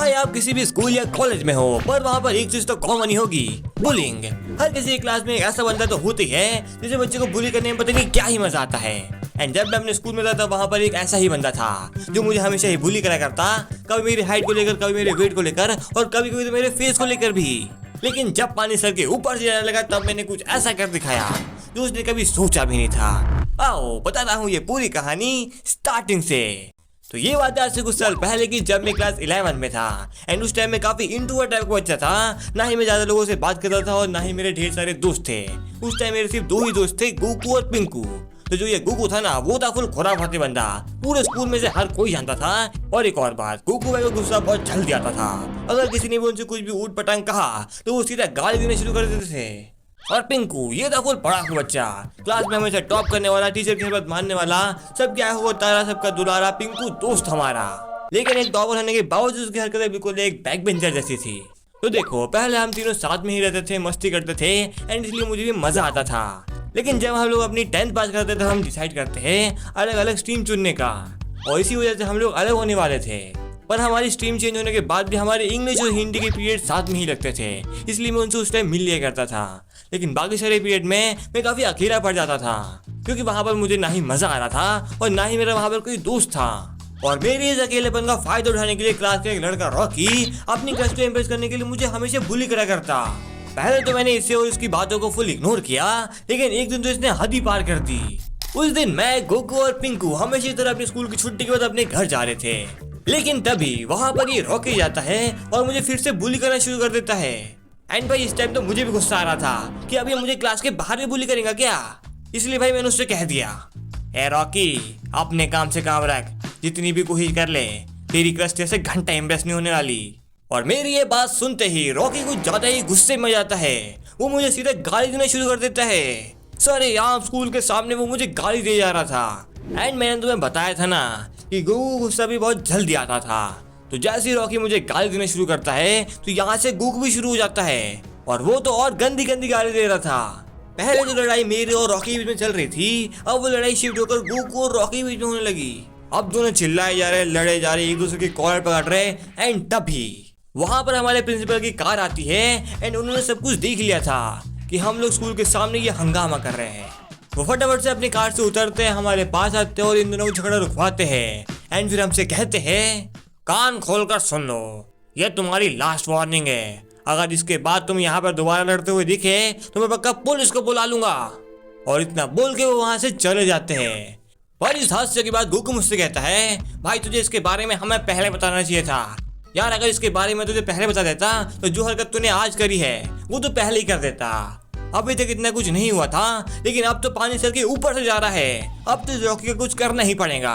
चाहे आप किसी भी स्कूल या कॉलेज में हो, पर वहाँ पर एक चीज तो कॉमन ही होगी, बुलिंग। हर किसी क्लास में एक ऐसा बंदा तो होती है जिसे बच्चे को बुली करने में पता नहीं क्या ही मजा आता है। एंड जब मैं अपने स्कूल में था तब वहाँ पर एक ऐसा ही बंदा था जो मुझे हमेशा ही बुली करा करता, कभी मेरी हाइट को लेकर, कभी मेरे वेट को लेकर और कभी कभी तो मेरे फेस को लेकर भी। लेकिन जब पानी सर के ऊपर से जाने लगा तब मैंने कुछ ऐसा कर दिखाया जो उसने कभी सोचा भी नहीं था। आओ बताता हूँ ये पूरी कहानी स्टार्टिंग से। तो ये बात है आज से कुछ साल पहले की, जब मैं क्लास 11 में था। एंड उस टाइम में काफी इंट्रोवर्ट टाइप का बच्चा था, ना ही मैं ज्यादा लोगों से बात करता था और ना ही मेरे ढेर सारे दोस्त थे। उस टाइम मेरे सिर्फ 2 ही दोस्त थे, गुकू और पिंकू। तो जो ये गुकू था ना, वो था फुल खुराफाती बंदा, पूरे स्कूल में से हर कोई जानता था। और एक और बात, गुकू भाई को गुस्सा बहुत जल्दी आता था। अगर किसी ने भी उनसे कुछ भी ऊट पटांग कहा तो वो सीधा गाली देने शुरू कर देते थे। और पिंकू ये था फुल पढ़ाकू बच्चा, क्लास में हमेशा टॉप करने वाला, टीचर की बात मानने वाला, सब क्या हो तारा, सबका दुलारा। पिंकू दोस्त हमारा, लेकिन एक टॉपर होने के बावजूद उसकी हरकतें बिल्कुल एक बैक बेंचर जैसी थी। तो देखो, पहले हम तीनों साथ में ही रहते थे, मस्ती करते थे एंड इसलिए मुझे भी मजा आता था। लेकिन जब हम लोग अपनी 10th पास करते थे, हम डिसाइड करते हैं अलग अलग स्ट्रीम चुनने का, और इसी वजह से हम लोग अलग होने वाले थे। पर हमारी स्ट्रीम चेंज होने के बाद भी हमारे इंग्लिश और हिंदी के पीरियड साथ में ही लगते थे, इसलिए मैं उनसे उस टाइम मिल लिया करता था। लेकिन बाकी सारे पीरियड में मैं काफी अकेला पड़ जाता था, क्योंकि वहां पर मुझे ना ही मजा आ रहा था और ना ही मेरा वहां पर कोई दोस्त था। और मेरे इस अकेलेपन का फायदा उठाने के लिए क्लास का एक लड़का रॉकी अपनी क्लास को इम्प्रेस करने के लिए मुझे हमेशा बुली करा करता। पहले तो मैंने इससे और इसकी बातों को फुल इग्नोर किया, लेकिन एक दिन तो इसने हद ही पार कर दी। उस दिन मैं, गुकू और पिंकू हमेशा की तरह अपनी स्कूल की छुट्टी के बाद अपने घर जा रहे थे। लेकिन तभी वहां पर ये रॉकी जाता है और मुझे फिर से बुली करना शुरू कर देता है। एंड भाई इस टाइम तो मुझे भी गुस्सा आ रहा था कि अब ये मुझे क्लास के बाहर भी बुली करेगा क्या। इसलिए भाई मैंने उससे कह दिया, ए रॉकी, अपने काम से काम रख, जितनी भी कोशिश कर ले, तेरी क्रश से घंटा इम्प्रेस नहीं होने वाली। और मेरी ये बात सुनते ही रॉकी कुछ ज्यादा ही गुस्से में जाता है, वो मुझे सीधे गाली देना शुरू कर देता है। सर यहाँ स्कूल के सामने वो मुझे गाली दे जा रहा था। एंड मैंने तुम्हें बताया था ना कि गुकू गुस्सा भी बहुत जल्दी आता था। तो जैसे ही रॉकी मुझे गाली देना शुरू करता है तो यहाँ से गुकू भी शुरू हो जाता है, और वो तो और गंदी गंदी गाली दे रहा था। पहले जो लड़ाई मेरे और रॉकी के बीच में चल रही थी, अब वो लड़ाई शिफ्ट होकर गुकू और रॉकी के बीच में होने लगी। अब दोनों चिल्लाए जा रहे, लड़े जा रहे, एक दूसरे की कॉलर पकड़ रहे। एंड तभी वहां पर हमारे प्रिंसिपल की कार आती है एंड उन्होंने सब कुछ देख लिया था कि हम लोग स्कूल के सामने ये हंगामा कर रहे हैं। वो फटाफट से अपनी कार से उतरते हैं, हमारे पास आते हैं और इन दोनों को झगड़ा रुकवाते हैं। एंड फिर हमसे कहते हैं, कान खोलकर सुन लो, ये तुम्हारी लास्ट वार्निंग है। अगर इसके बाद तुम यहाँ पर दोबारा लड़ते हुए दिखे तो मैं पक्का पुलिस को बुला लूंगा। और इतना बोल के वो वहां से चले जाते हैं। पर इस हादसे के बाद गुकू मुझसे कहता है, भाई तुझे इसके बारे में हमें पहले बताना चाहिए था यार। अगर इसके बारे में तुझे पहले बता देता तो जो हरकत तूने आज करी है वो तो पहले ही कर देता। अभी तक इतना कुछ नहीं हुआ था, लेकिन अब तो पानी सर के ऊपर से जा रहा है, अब तो रॉकी को कुछ करना ही पड़ेगा।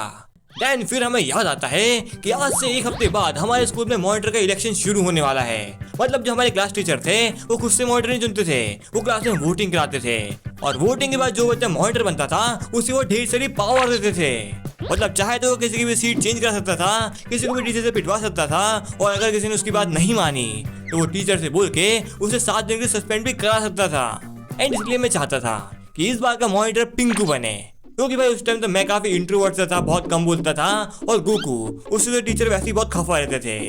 देन फिर हमें याद आता है कि आज से 1 हफ्ते बाद हमारे स्कूल में मॉनिटर का इलेक्शन शुरू होने वाला है। मतलब जो हमारे क्लास टीचर थे वो खुद से मॉनिटर नहीं चुनते थे, वो क्लास में वोटिंग कराते थे। और वोटिंग के बाद जो बच्चा मॉनिटर बनता था उसे वो ढेर सारी पावर देते थे। मतलब चाहे तो वो किसी की भी सीट चेंज कर सकता था, किसी को भी टीचर से पिटवा सकता था, और अगर किसी ने उसकी बात नहीं मानी तो वो टीचर से बोल के उसे 7 दिन के सस्पेंड भी करा सकता था। एंड इसलिए मैं चाहता था कि इस बार का मॉनिटर पिंकू बने, क्योंकि भाई उस टाइम तो मैं काफी इंट्रोवर्ट था, बहुत कम बोलता था, और गुकू उससे तो टीचर वैसे ही बहुत खफा रहते थे।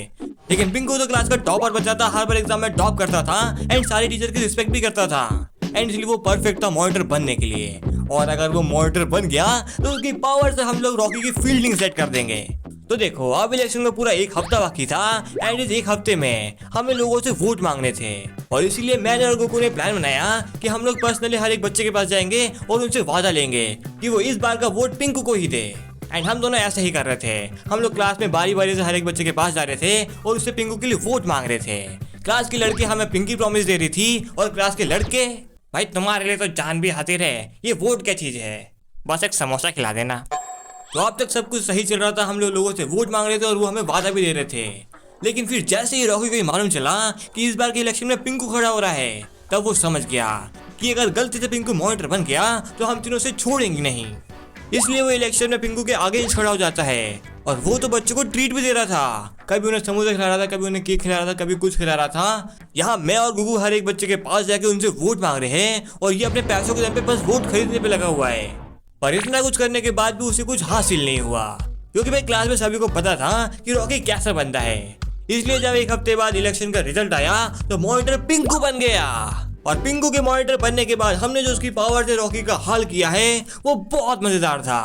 लेकिन पिंकू तो क्लास का टॉपर बच्चा था, हर बार एग्जाम में टॉप करता था एंड सारे टीचर की रिस्पेक्ट भी करता था। एंड इसलिए वो परफेक्ट था मॉनिटर बनने के लिए। और अगर वो मॉनिटर बन गया तो उसकी पावर से हम लोग रॉकी की फील्डिंग सेट कर देंगे। तो देखो, अब इलेक्शन में पूरा 1 हफ्ता बाकी था एंड इस 1 हफ्ते में हमें लोगों से वोट मांगने थे। और इसीलिए मैंने और गुकू ने प्लान बनाया कि हम लोग पर्सनली हर एक बच्चे के पास जाएंगे और उनसे वादा लेंगे कि वो इस बार का वोट पिंकू को ही दे। एंड हम दोनों ऐसे ही कर रहे थे, हम लोग क्लास में बारी बारी से हर एक बच्चे के पास जा रहे थे और उससे पिंकू के लिए वोट मांग रहे थे। क्लास की लड़की हमें पिंकी प्रॉमिस दे रही थी और क्लास के लड़के, भाई तुम्हारे लिए तो जान भी हाजिर है, ये वोट क्या चीज है, बस एक समोसा खिला देना। तो अब तक सब कुछ सही चल रहा था, हम लोगों से वोट मांग रहे थे और वो हमें वादा भी दे रहे थे। लेकिन फिर जैसे ही रॉकी को ये मालूम चला कि इस बार के इलेक्शन में पिंकू खड़ा हो रहा है, तब वो समझ गया कि अगर गलती से पिंकू मॉनिटर बन गया तो हम तीनों से छोड़ेंगे नहीं। इसलिए वो इलेक्शन में पिंकू के आगे ही खड़ा हो जाता है। और वो तो बच्चों को ट्रीट भी दे रहा था, कभी उन्हें समोसा खिला रहा था, कभी उन्हें केक खिला रहा था, कभी कुछ खिला रहा था। यहाँ मैं और गुगू हर एक बच्चे के पास जाके उनसे वोट मांग रहे हैं और ये अपने पैसों के दम पे बस वोट खरीदने पे लगा हुआ है। पर इतना कुछ करने के बाद भी उसे कुछ हासिल नहीं हुआ, क्योंकि भाई क्लास में सभी को पता था कि रॉकी कैसा बंदा है। इसलिए जब एक हफ्ते बाद इलेक्शन का रिजल्ट आया तो मॉनिटर पिंकू बन गया। और पिंकू के मॉनिटर बनने के बाद हमने जो उसकी पावर से रॉकी का हाल किया है वो बहुत मजेदार था।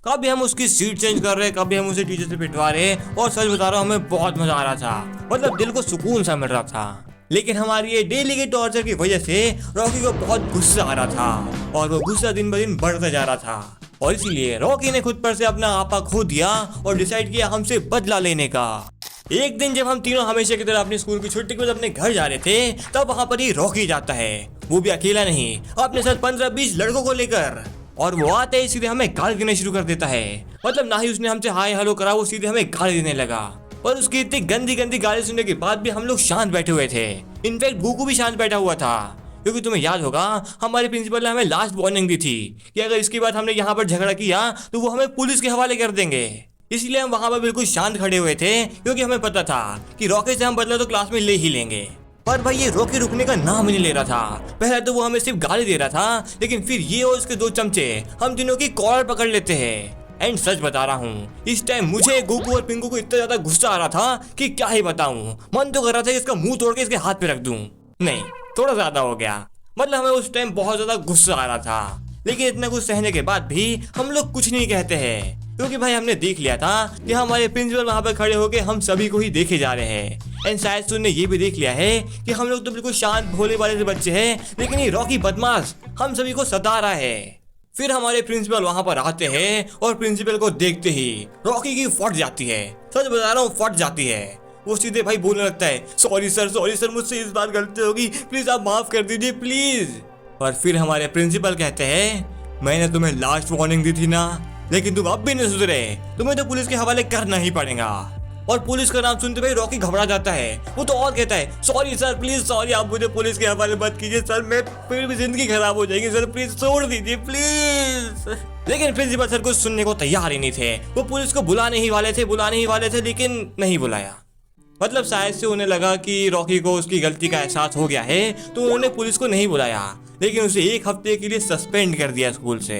कभी हम उसकी सीट चेंज कर रहे, कभी हम उसे टीचर से पिटवा रहे, और सच बता रहा हूँ हमें बहुत मजा आ रहा था। मतलब दिल को सुकून सा मिल रहा था। लेकिन हमारी ये डेली के टॉर्चर की वजह से रॉकी को बहुत गुस्सा आ रहा था और वो गुस्सा दिन ब दिन बढ़ता जा रहा था। और इसीलिए रॉकी ने खुद पर से अपना आपा खो दिया और डिसाइड किया हमसे बदला लेने का। एक दिन जब हम तीनों हमेशा की तरह अपनी स्कूल की छुट्टी के बाद अपने घर जा रहे थे तब वहाँ पर ही रॉकी जाता है। वो भी अकेला नहीं, अपने साथ 15-20 लड़कों को लेकर। और वो आते ही सीधे हमें गाली देने शुरू कर देता है। मतलब ना ही उसने हमसे हाय हेलो करा, वो सीधे हमें गाली देने लगा। और उसकी इतनी गंदी गंदी गाली सुनने के बाद भी हम लोग शांत बैठे हुए थे। इनफैक्ट गुगू भी शांत बैठा हुआ था, क्योंकि तुम्हें याद होगा हमारे प्रिंसिपल ने हमें लास्ट वार्निंग दी थी कि अगर इसके बाद हमने यहाँ पर झगड़ा किया तो वो हमें पुलिस के हवाले कर देंगे। इसलिए हम वहाँ पर बिल्कुल शांत खड़े हुए थे, क्योंकि हमें पता था कि रॉकी से हम बदला तो क्लास में ले ही लेंगे। पर भाई ये रॉकी रुकने का नाम ही नहीं ले रहा था। पहले तो वो हमें सिर्फ गाली दे रहा था, लेकिन फिर ये और उसके 2 चमचे हम तीनों की कॉलर पकड़ लेते हैं। एंड सच बता रहा हूँ इस टाइम मुझे गुगू और पिंकू को इतना ज्यादा गुस्सा आ रहा था कि क्या ही बताऊं। मन तो कर रहा था कि इसका मुंह तोड़ के इसके हाथ पे रख दूं। नहीं, थोड़ा ज्यादा हो गया। मतलब हमें उस टाइम बहुत ज्यादा गुस्सा आ रहा था। लेकिन इतना कुछ सहने के बाद भी हम लोग कुछ नहीं कहते हैं, क्योंकि भाई हमने देख लिया था कि हमारे प्रिंसिपल वहाँ पर खड़े होके हम सभी को ही देखे जा रहे हैं। एंड शायद तुमने ये भी देख लिया है कि हम लोग तो बिल्कुल शांत भोले वाले से बच्चे हैं, लेकिन ये रॉकी बदमाश हम सभी को सता रहा है। फिर हमारे प्रिंसिपल वहाँ पर आते हैं और प्रिंसिपल को देखते ही रॉकी की फट जाती है। सच बता रहा हूँ, फट जाती है। वो सीधे भाई बोलने लगता है सॉरी सर मुझसे इस बार गलती होगी, प्लीज आप माफ कर दीजिए प्लीज। और फिर हमारे प्रिंसिपल कहते हैं मैंने तुम्हें लास्ट वार्निंग दी थी ना, लेकिन तुम अब भी नहीं सुधरे, तुम्हें तो पुलिस के हवाले करना ही पड़ेगा। और पुलिस का नाम सुनते हुए रॉकी घबरा जाता है। वो तो और कहता है सॉरी सर प्लीज सॉरी, आप मुझे पुलिस के हवाले मत कीजिए सर, मैं फिर भी जिंदगी खराब हो जाएगी सर, प्लीज छोड़ दीजिए प्लीज। लेकिन प्रिंसिपल सर कुछ सुनने को तैयार ही नहीं थे। वो पुलिस को बुलाने ही वाले थे लेकिन नहीं बुलाया। मतलब शायद से उन्हें लगा कि रॉकी को उसकी गलती का एहसास हो गया है, तो उन्होंने पुलिस को नहीं बुलाया, लेकिन उसे 1 हफ्ते के लिए सस्पेंड कर दिया स्कूल से।